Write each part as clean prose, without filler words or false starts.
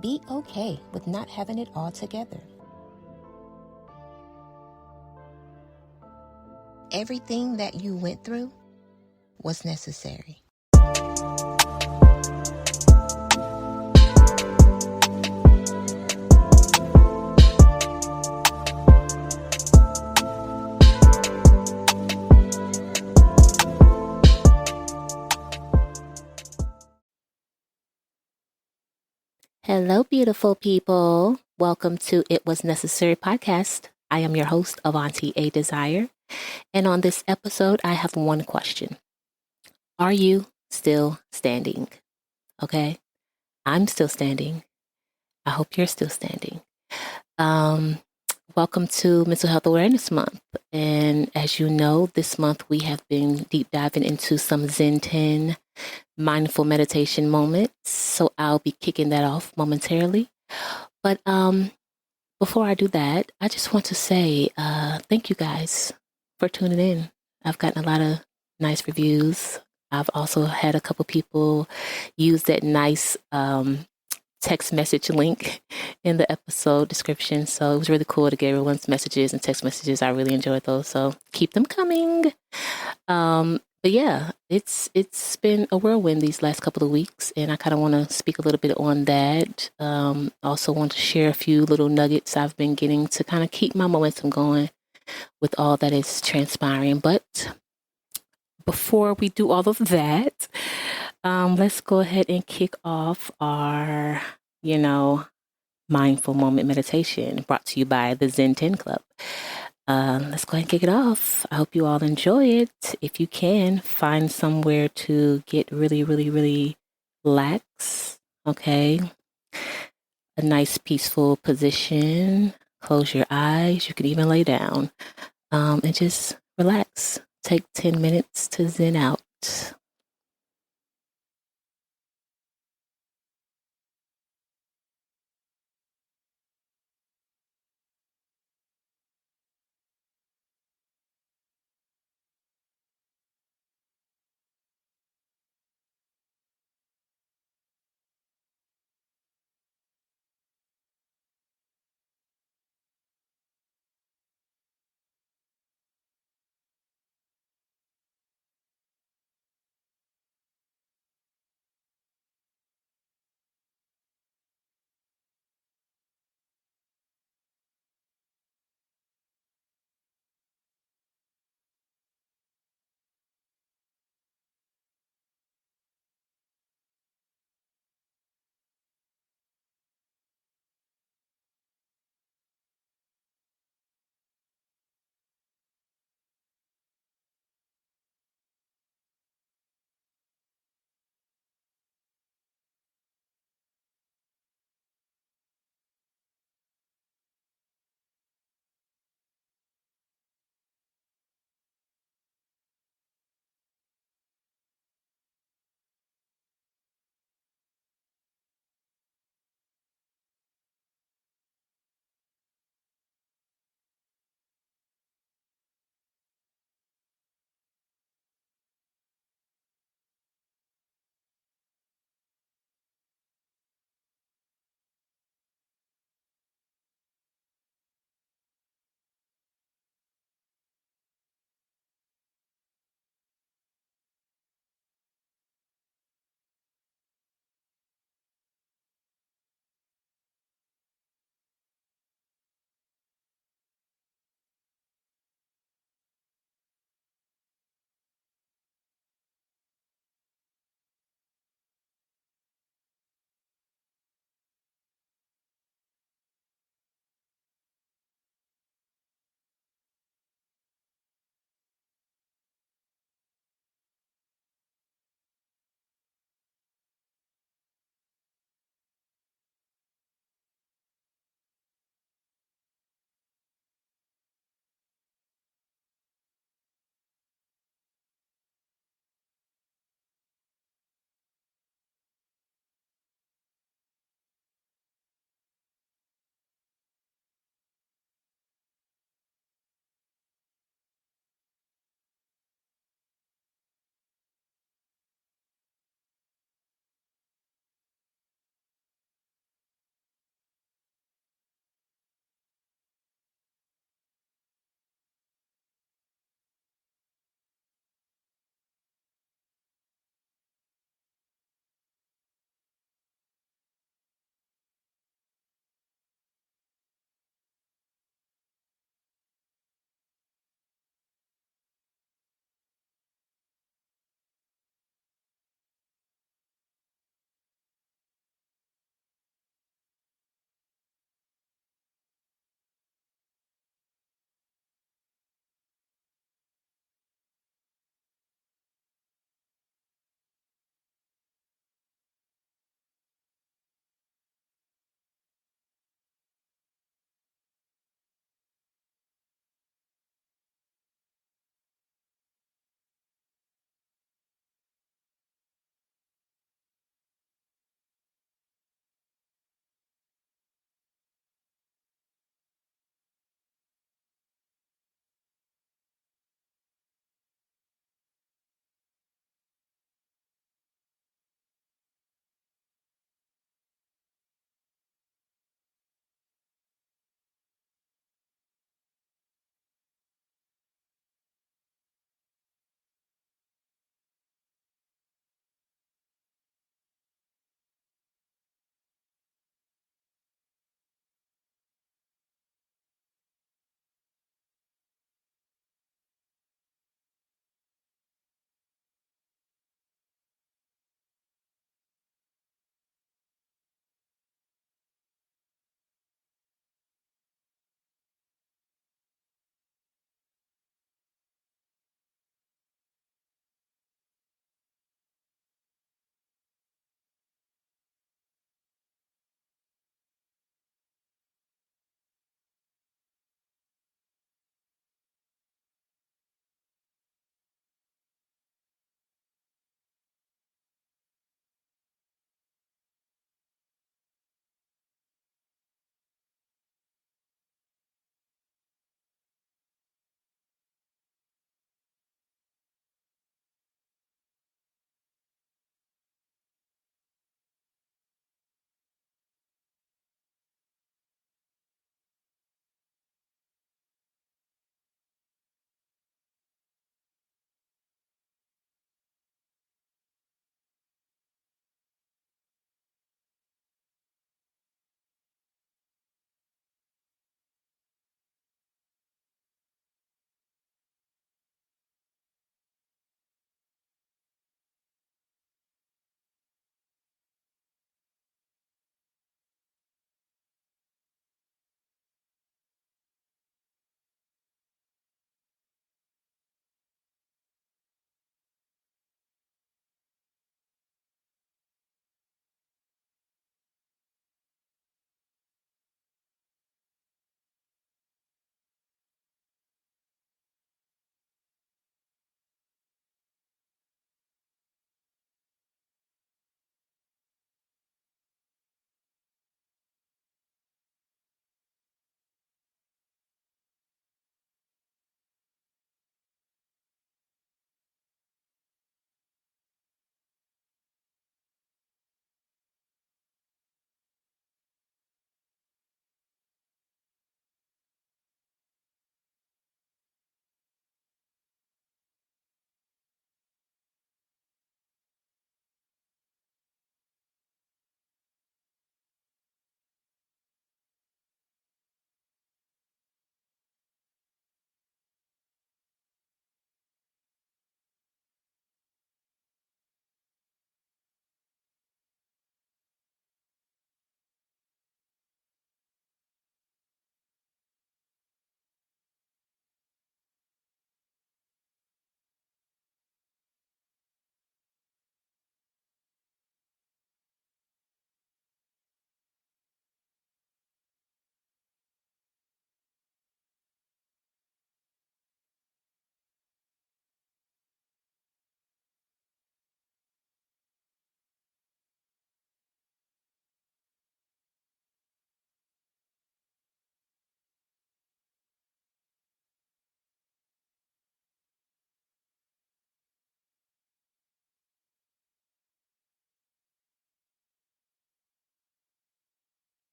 Be okay with not having it all together. Everything that you went through was necessary. Hello, beautiful people. Welcome to It Was Necessary podcast. I am your host, Avanti A Desire. And on this episode, I have one question. Are you still standing? Okay. I'm still standing. I hope you're still standing. Welcome to Mental Health Awareness Month. And as you know, this month we have been deep diving into some Zen 10 mindful meditation moments. So I'll be kicking that off momentarily. But before I do that, I just want to say thank you guys for tuning in. I've gotten a lot of nice reviews. I've also had a couple people use that nice text message link in the episode description. So it was really cool to get everyone's messages and text messages. I really enjoyed those. So keep them coming. But yeah, it's been a whirlwind these last couple of weeks, and I kind of want to speak a little bit on that. Also want to share a few little nuggets I've been getting to kind of keep my momentum going with all that is transpiring. But before we do all of that, let's go ahead and kick off our, mindful moment meditation brought to you by the Zen 10 Club. Let's go ahead and kick it off. I hope you all enjoy it. If you can, find somewhere to get really, really, really relax. Okay. A nice, peaceful position. Close your eyes. You could even lay down and just relax. Take 10 minutes to zen out.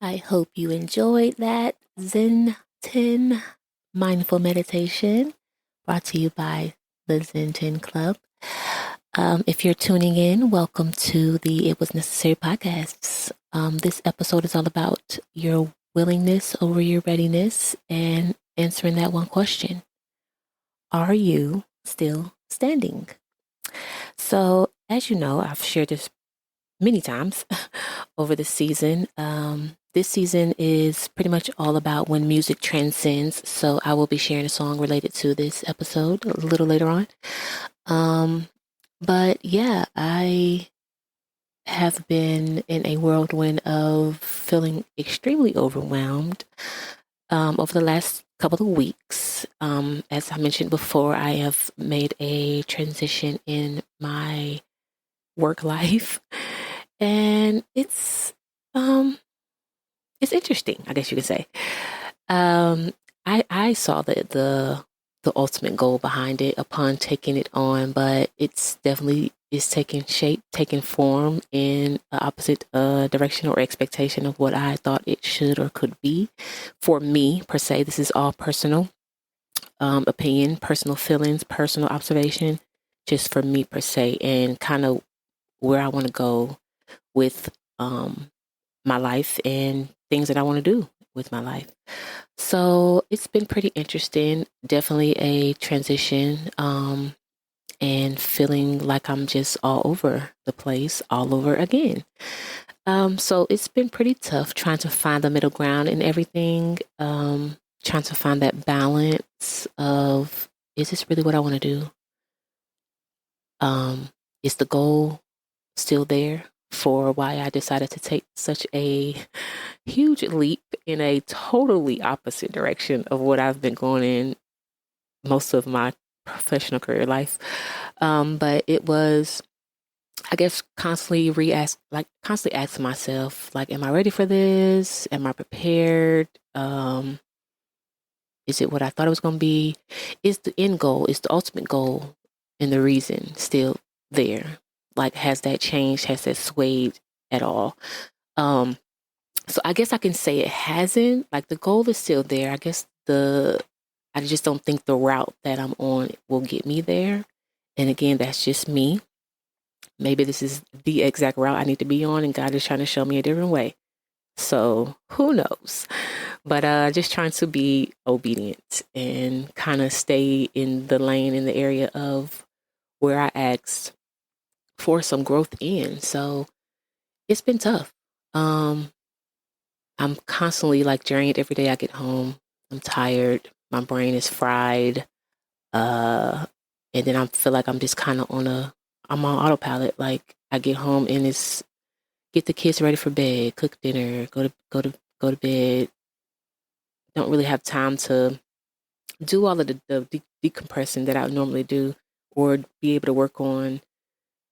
I hope you enjoyed that Zen 10 mindful meditation brought to you by the Zen 10 Club. If you're tuning in, welcome to the It Was Necessary podcast. This episode is all about your willingness over your readiness and answering that one question. Are you still standing? So, as you know, I've shared this many times over the season. This season is pretty much all about when music transcends. So I will be sharing a song related to this episode a little later on. But yeah, I have been in a whirlwind of feeling extremely overwhelmed over the last couple of weeks. As I mentioned before, I have made a transition in my work life, and it's interesting, I guess you could say. I saw the ultimate goal behind it upon taking it on, but it's definitely is taking shape, taking form in the opposite direction or expectation of what I thought it should or could be. For me, per se, this is all personal opinion, personal feelings, personal observation, just for me per se, and kind of where I want to go with my life and things that I want to do with my life. So it's been pretty interesting. Definitely a transition, and feeling like I'm just all over the place, all over again. So it's been pretty tough trying to find the middle ground and everything. Trying to find that balance of, is this really what I want to do? Is the goal still there for why I decided to take such a huge leap in a totally opposite direction of what I've been going in most of my professional career life. But it was, I guess, constantly asking myself, like, am I ready for this? Am I prepared? Is it what I thought it was going to be? Is the end goal, is the ultimate goal and the reason still there? Like, has that changed? Has that swayed at all? So I guess I can say it hasn't. Like, the goal is still there. I guess I just don't think the route that I'm on will get me there. And again, that's just me. Maybe this is the exact route I need to be on, and God is trying to show me a different way. So who knows? But just trying to be obedient and kind of stay in the lane, in the area of where I asked for some growth in. So it's been tough. I'm constantly like drained every day I get home. I'm tired. My brain is fried. And then I feel like I'm just kind of I'm on autopilot. Like, I get home and it's get the kids ready for bed, cook dinner, go to bed. Don't really have time to do all of the decompressing that I would normally do, or be able to work on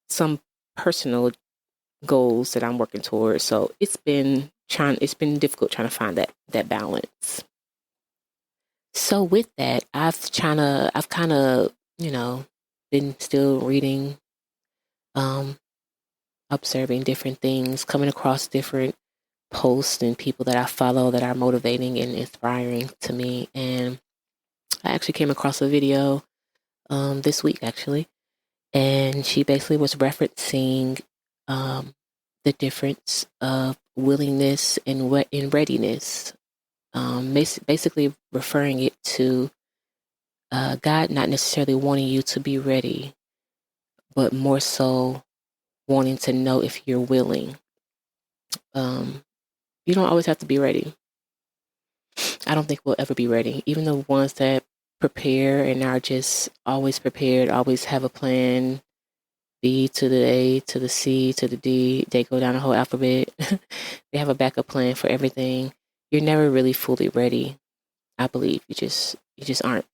some personal goals that I'm working towards. So it's been difficult trying to find that balance. So with that, I've kind of, been still reading, observing different things, coming across different posts and people that I follow that are motivating and inspiring to me. And I actually came across a video this week actually, and she basically was referencing the difference of willingness and readiness. Basically referring it to God not necessarily wanting you to be ready, but more so wanting to know if you're willing. You don't always have to be ready. I don't think we'll ever be ready. Even the ones that prepare and are just always prepared, always have a plan, B to the A to the C to the D. They go down the whole alphabet. They have a backup plan for everything. You're never really fully ready. I believe you just aren't.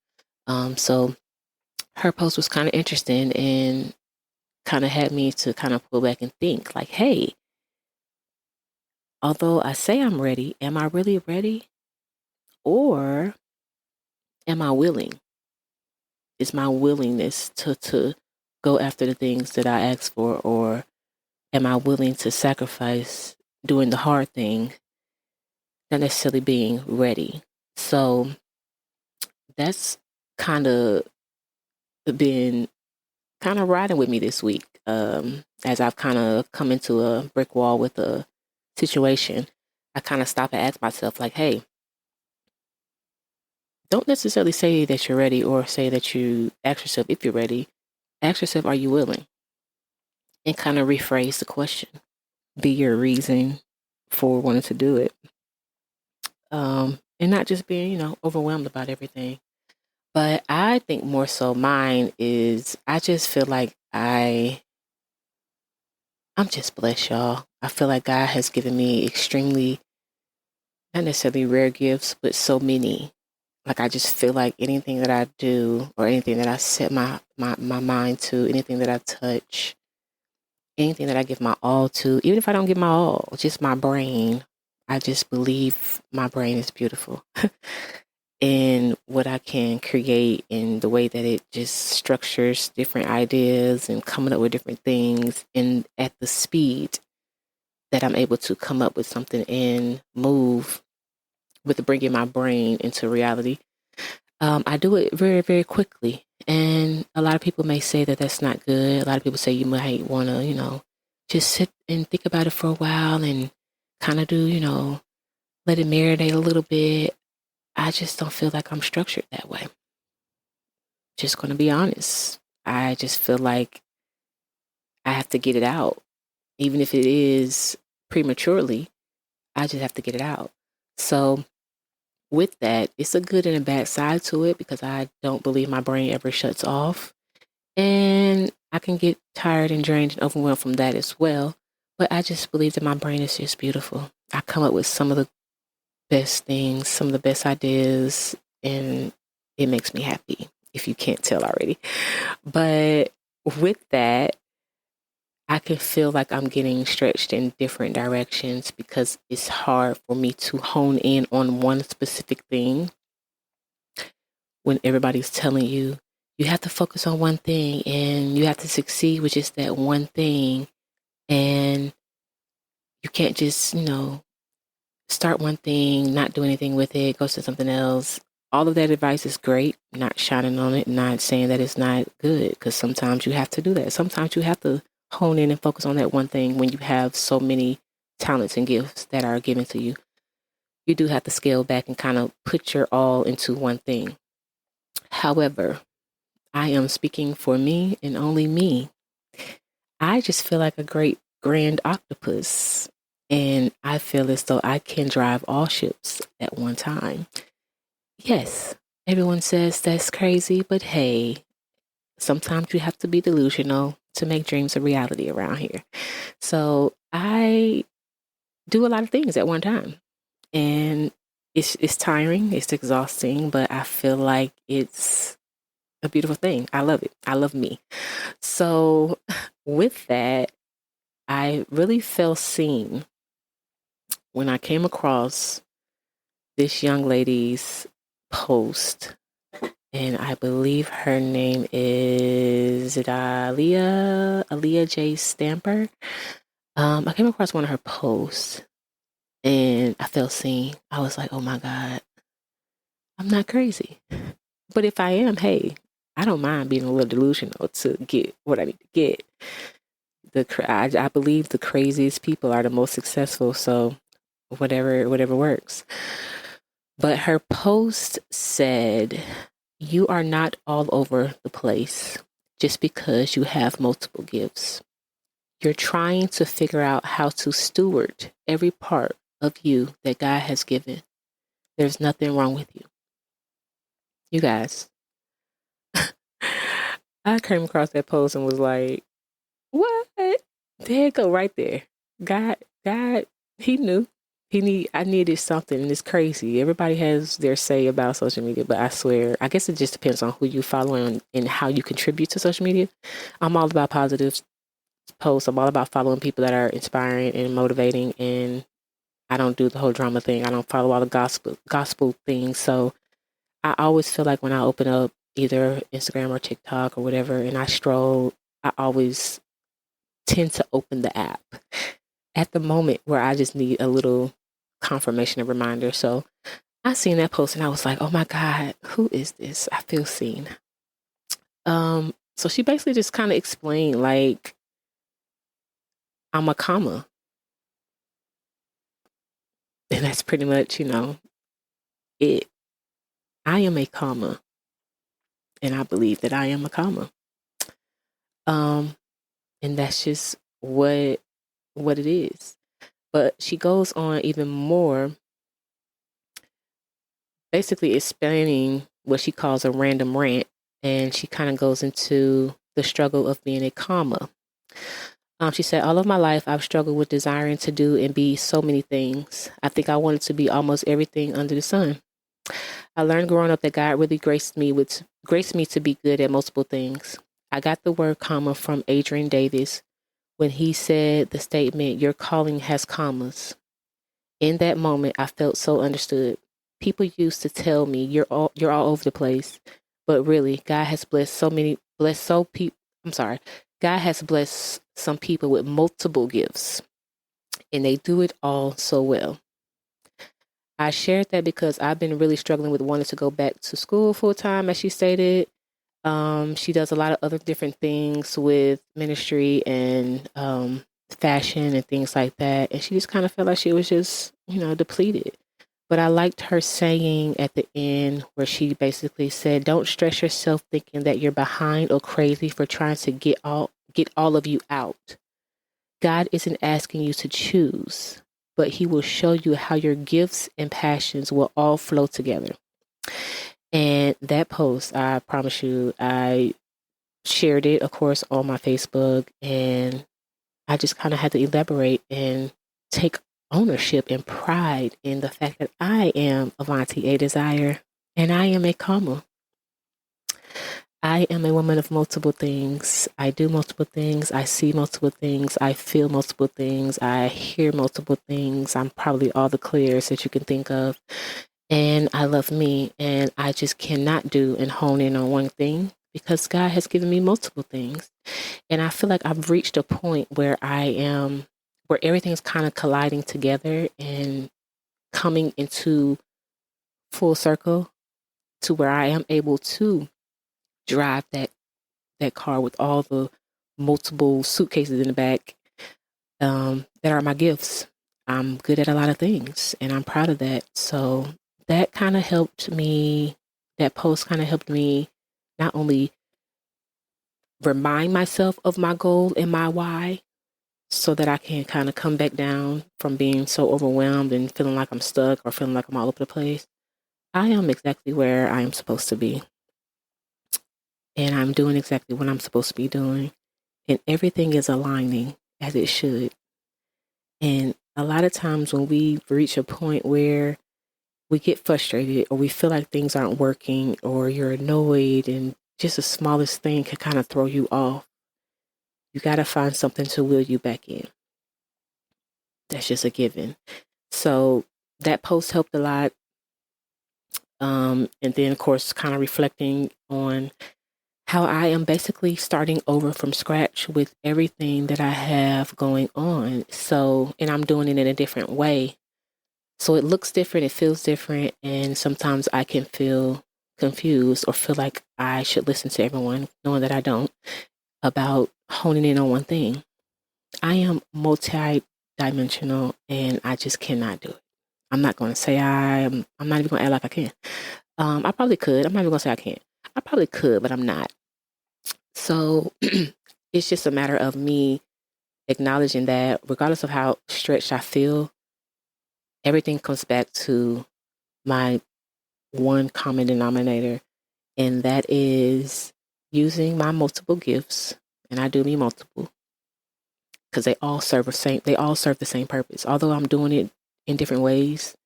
So her post was kind of interesting and kind of had me to kind of pull back and think, like, hey, although I say I'm ready, am I really ready? Or am I willing? Is my willingness to go after the things that I ask for, or am I willing to sacrifice doing the hard thing not necessarily being ready. So that's kind of been kind of riding with me this week. As I've kind of come into a brick wall with a situation, I kind of stop and ask myself, like, hey, don't necessarily say that you're ready or say that you ask yourself if you're ready. Ask yourself, are you willing? And kind of rephrase the question. Be your reason for wanting to do it. And not just being, overwhelmed about everything. But I think more so mine is I just feel like I'm just blessed, y'all. I feel like God has given me extremely, not necessarily rare gifts, but so many. Like I just feel like anything that I do or anything that I set my mind to, anything that I touch, anything that I give my all to, even if I don't give my all, just my brain, I just believe my brain is beautiful. And what I can create in the way that it just structures different ideas and coming up with different things and at the speed that I'm able to come up with something and move with bringing my brain into reality. I do it very, very quickly. And a lot of people may say that that's not good. A lot of people say you might want to, just sit and think about it for a while and kind of do, let it marinate a little bit. I just don't feel like I'm structured that way. Just going to be honest. I just feel like I have to get it out. Even if it is prematurely, I just have to get it out. So with that, it's a good and a bad side to it because I don't believe my brain ever shuts off. And I can get tired and drained and overwhelmed from that as well. But I just believe that my brain is just beautiful. I come up with some of the best things, some of the best ideas, and it makes me happy, if you can't tell already. But with that, I can feel like I'm getting stretched in different directions because it's hard for me to hone in on one specific thing when everybody's telling you you have to focus on one thing and you have to succeed with just that one thing. And you can't just, start one thing, not do anything with it, go to something else. All of that advice is great, not shining on it, not saying that it's not good, because sometimes you have to do that. Sometimes you have to hone in and focus on that one thing when you have so many talents and gifts that are given to you. You do have to scale back and kind of put your all into one thing. However, I am speaking for me and only me. I just feel like a great grand octopus. And I feel as though I can drive all ships at one time. Yes, everyone says that's crazy, but hey, sometimes you have to be delusional to make dreams a reality around here. So I do a lot of things at one time. And it's tiring, it's exhausting, but I feel like it's a beautiful thing. I love it. I love me. So with that, I really felt seen when I came across this young lady's post, and I believe her name is it Aaliyah J. Stamper. I came across one of her posts, and I felt seen. I was like, oh my God, I'm not crazy. But if I am, hey, I don't mind being a little delusional to get what I need to get. I believe the craziest people are the most successful. So whatever works. But her post said, "You are not all over the place just because you have multiple gifts. You're trying to figure out how to steward every part of you that God has given. There's nothing wrong with you." You guys, I came across that post and was like, what? There you go, right there. God, he knew. I needed something, and it's crazy. Everybody has their say about social media, but I swear, I guess it just depends on who you follow and how you contribute to social media. I'm all about positive posts. I'm all about following people that are inspiring and motivating, and I don't do the whole drama thing. I don't follow all the gospel things. So I always feel like when I open up either Instagram or TikTok or whatever, and I stroll, I always tend to open the app at the moment where I just need a little confirmation and reminder. So I seen that post and I was like, oh my God, who is this? I feel seen. So she basically just kind of explained like, I'm a comma. And that's pretty much, it. I am a comma. And I believe that I am a comma. Um, and that's just what it is. But she goes on even more, basically explaining what she calls a random rant. And she kind of goes into the struggle of being a comma. She said, all of my life, I've struggled with desiring to do and be so many things. I think I wanted to be almost everything under the sun. I learned growing up that God really graced me to be good at multiple things. I got the word comma from Adrian Davis when he said the statement, your calling has commas. In that moment, I felt so understood. People used to tell me you're all over the place, but really, God has blessed some people with multiple gifts, and they do it all so well. I shared that because I've been really struggling with wanting to go back to school full time, as she stated. She does a lot of other different things with ministry and fashion and things like that. And she just kind of felt like she was just, depleted. But I liked her saying at the end where she basically said, don't stress yourself thinking that you're behind or crazy for trying to get all of you out. God isn't asking you to choose, but he will show you how your gifts and passions will all flow together. And that post, I promise you, I shared it, of course, on my Facebook, and I just kind of had to elaborate and take ownership and pride in the fact that I am Avanti A Desire and I am a comma. I am a woman of multiple things. I do multiple things. I see multiple things. I feel multiple things. I hear multiple things. I'm probably all the clears that you can think of. And I love me. And I just cannot do and hone in on one thing because God has given me multiple things. And I feel like I've reached a point where where everything's kind of colliding together and coming into full circle to where I am able to drive that car with all the multiple suitcases in the back that are my gifts. I'm good at a lot of things and I'm proud of that. So that kind of helped me, that post kind of helped me not only remind myself of my goal and my why so that I can kind of come back down from being so overwhelmed and feeling like I'm stuck or feeling like I'm all over the place. I am exactly where I am supposed to be. And I'm doing exactly what I'm supposed to be doing. And everything is aligning as it should. And a lot of times when we reach a point where we get frustrated or we feel like things aren't working or you're annoyed and just the smallest thing can kind of throw you off, you got to find something to wheel you back in. That's just a given. So that post helped a lot. And then, of course, kind of reflecting on how I am basically starting over from scratch with everything that I have going on. So, and I'm doing it in a different way. So it looks different, it feels different, and sometimes I can feel confused or feel like I should listen to everyone, knowing that I don't, about honing in on one thing. I am multi-dimensional and I just cannot do it. I'm not going to say I'm not even going to act like I can. I probably could. I'm not even going to say I can't. I probably could, but I'm not. So it's just a matter of me acknowledging that regardless of how stretched I feel, everything comes back to my one common denominator, and that is using my multiple gifts, and I do mean multiple, because they all serve the same purpose. Although I'm doing it in different ways,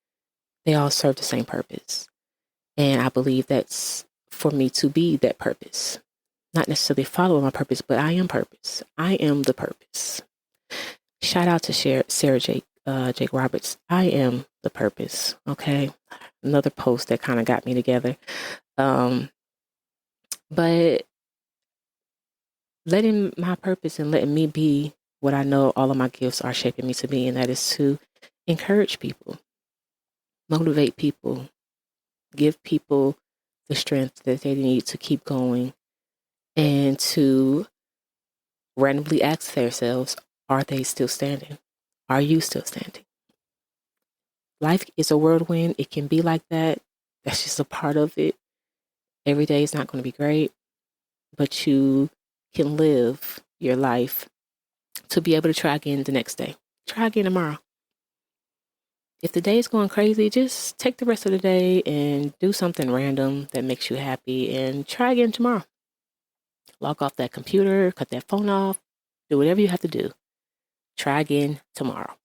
they all serve the same purpose. And I believe that's for me to be that purpose. Not necessarily follow my purpose, but I am purpose. I am the purpose. Shout out to Sarah Jake Roberts. I am the purpose. Okay. Another post that kind of got me together. But letting my purpose and letting me be what I know all of my gifts are shaping me to be, and that is to encourage people. motivate people, give people the strength that they need to keep going, and to randomly ask themselves, are they still standing? Are you still standing? Life is a whirlwind. It can be like that. That's just a part of it. Every day is not going to be great, but you can live your life to be able to try again the next day. Try again tomorrow. If the day is going crazy, just take the rest of the day and do something random that makes you happy and try again tomorrow. Log off that computer, cut that phone off, do whatever you have to do. Try again tomorrow.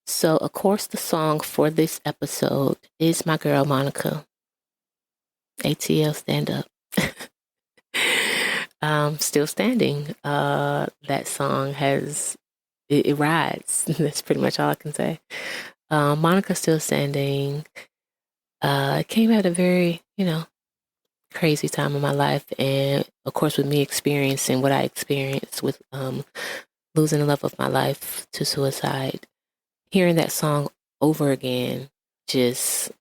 So, of course, the song for this episode is my girl Monica. ATL, stand up. Still standing. That song it rides. That's pretty much all I can say. Monica's still standing. It came at a very, crazy time in my life. And of course, with me experiencing what I experienced with losing the love of my life to suicide, hearing that song over again just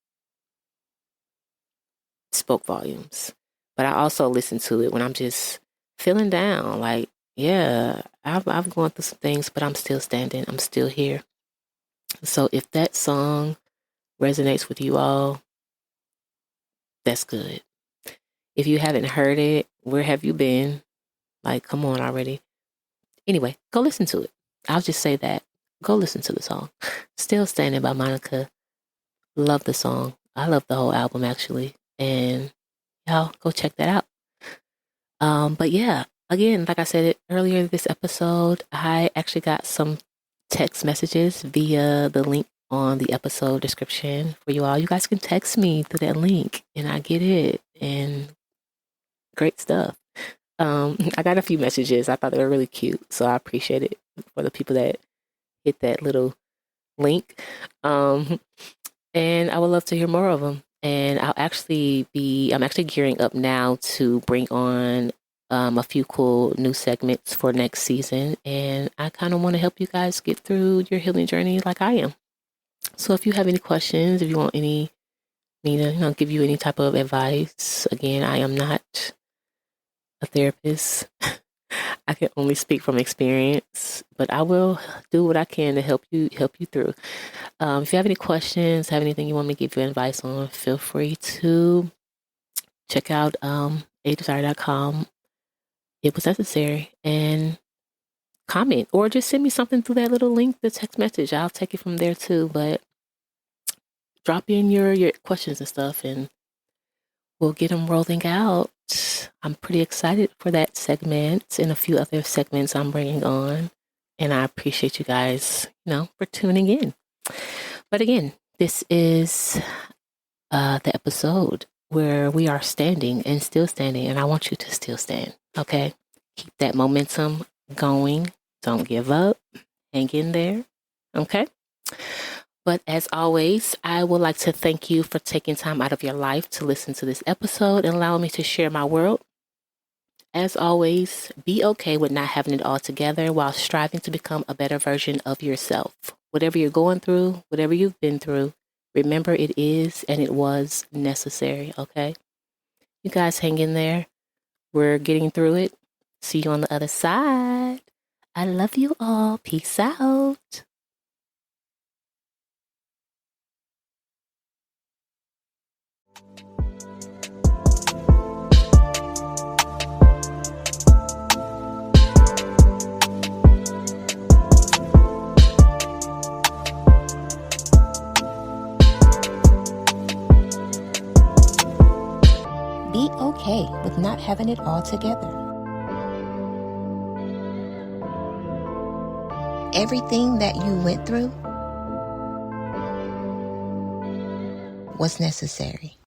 spoke volumes. But I also listen to it when I'm just feeling down. Like, yeah, I've gone through some things, but I'm still standing. I'm still here. So if that song resonates with you all, that's good. If you haven't heard it, where have you been? Like, come on already. Anyway, go listen to it. I'll just say that. Go listen to the song. Still Standing by Monica. Love the song. I love the whole album, actually. And y'all go check that out. But yeah, again, like I said earlier this episode, I actually got some text messages via the link on the episode description for you all. You guys can text me through that link and I get it. And great stuff. I got a few messages. I thought they were really cute. So I appreciate it for the people that hit that little link. And I would love to hear more of them. And I'm actually gearing up now to bring on a few cool new segments for next season. And I kind of want to help you guys get through your healing journey like I am. So if you have any questions, if you want me to, give you any type of advice, again, I am not a therapist. I can only speak from experience, but I will do what I can to help you through. If you have any questions, have anything you want me to give you advice on, feel free to check out adesire.com. It was necessary, and comment or just send me something through that little link, the text message. I'll take it from there too. But drop in your questions and stuff, and we'll get them rolling out. I'm pretty excited for that segment and a few other segments I'm bringing on. And I appreciate you guys, for tuning in. But again, this is the episode where we are standing and still standing. And I want you to still stand. Okay. Keep that momentum going. Don't give up. Hang in there. Okay. But as always, I would like to thank you for taking time out of your life to listen to this episode and allow me to share my world. As always, be okay with not having it all together while striving to become a better version of yourself. Whatever you're going through, whatever you've been through, remember it is and it was necessary, okay? You guys hang in there. We're getting through it. See you on the other side. I love you all. Peace out. Be okay with not having it all together. Everything that you went through was necessary.